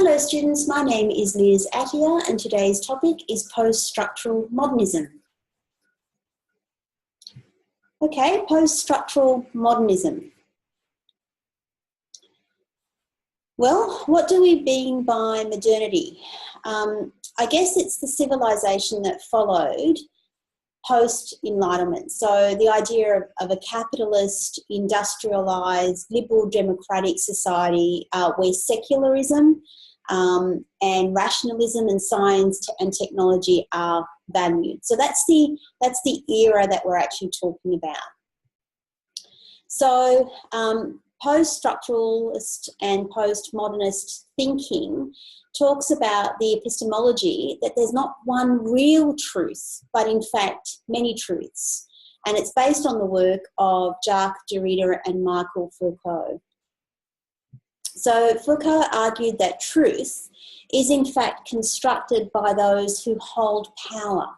Hello students, my name is Liz Attia and today's topic is post-structural modernism. Okay, post-structural modernism. Well, what do we mean by modernity? I guess it's the civilization that followed post-Enlightenment. So the idea of a capitalist, industrialised, liberal democratic society where secularism and rationalism and science and technology are valued. So that's the era that we're actually talking about. So post-structuralist and post-modernist thinking talks about the epistemology that there's not one real truth, but in fact many truths. And it's based on the work of Jacques Derrida and Michel Foucault. So Foucault argued that truth is in fact constructed by those who hold power,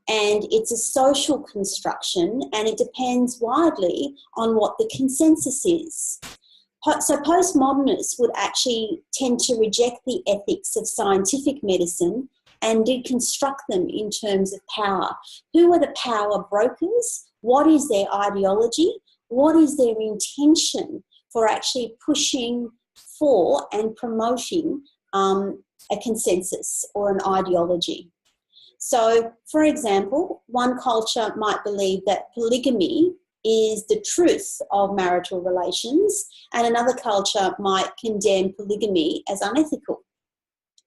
and it's a social construction and it depends widely on what the consensus is. So postmodernists would actually tend to reject the ethics of scientific medicine and deconstruct them in terms of power. Who are the power brokers? What is their ideology? What is their intention for actually pushing for and promoting a consensus or an ideology? So, for example, one culture might believe that polygamy is the truth of marital relations, and another culture might condemn polygamy as unethical.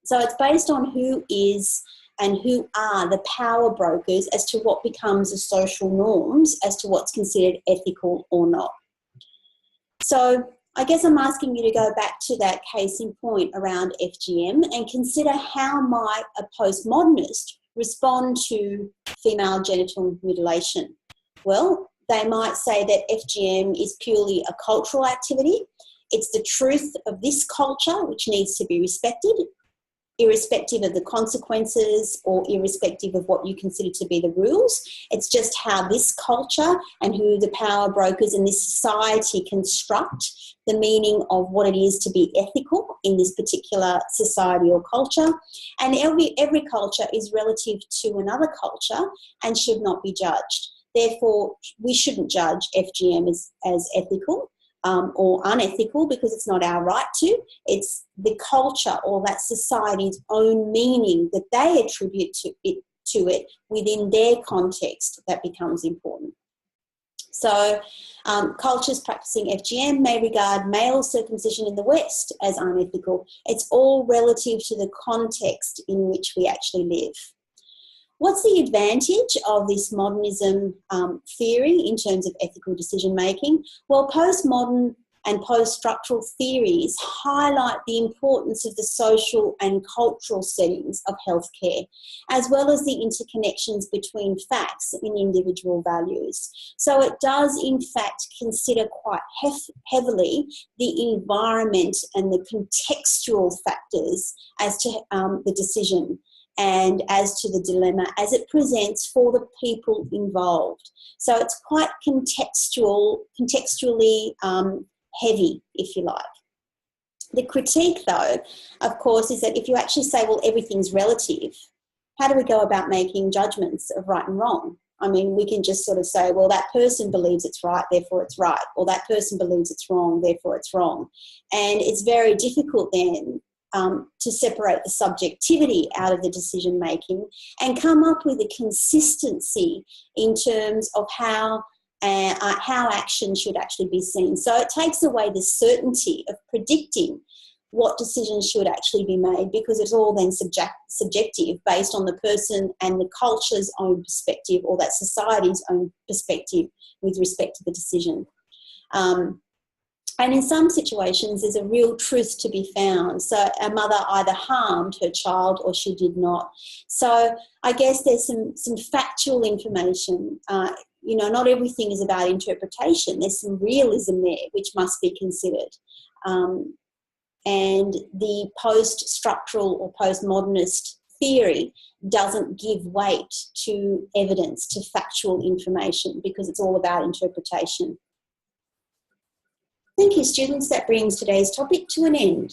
So it's based on who is and who are the power brokers as to what becomes the social norms as to what's considered ethical or not. So I guess I'm asking you to go back to that case in point around FGM and consider how might a postmodernist respond to female genital mutilation. Well, they might say that FGM is purely a cultural activity. It's the truth of this culture which needs to be respected, irrespective of the consequences or irrespective of what you consider to be the rules. It's just how this culture and who the power brokers in this society construct the meaning of what it is to be ethical in this particular society or culture. And every culture is relative to another culture and should not be judged. Therefore, we shouldn't judge FGM as ethical or unethical because it's not our right to. It's the culture or that society's own meaning that they attribute to it within their context that becomes important. So cultures practicing FGM may regard male circumcision in the West as unethical. It's all relative to the context in which we actually live. What's the advantage of this modernism theory in terms of ethical decision making? Well, postmodern and post-structural theories highlight the importance of the social and cultural settings of healthcare, as well as the interconnections between facts and individual values. So it does, in fact, consider quite heavily the environment and the contextual factors as to the decision and as to the dilemma as it presents for the people involved. So it's quite contextually heavy, if you like. The critique, though, of course, is that if you actually say, well, everything's relative, how do we go about making judgments of right and wrong? I mean, we can just sort of say, well, that person believes it's right, therefore it's right, or that person believes it's wrong, therefore it's wrong. And it's very difficult then to separate the subjectivity out of the decision making and come up with a consistency in terms of how action should actually be seen. So it takes away the certainty of predicting what decisions should actually be made because it's all then subjective based on the person and the culture's own perspective or that society's own perspective with respect to the decision. And in some situations, there's a real truth to be found. So a mother either harmed her child or she did not. So I guess there's some factual information. Not everything is about interpretation. There's some realism there which must be considered. And the post-structural or post-modernist theory doesn't give weight to evidence, to factual information, because it's all about interpretation. Thank you, students. That brings today's topic to an end.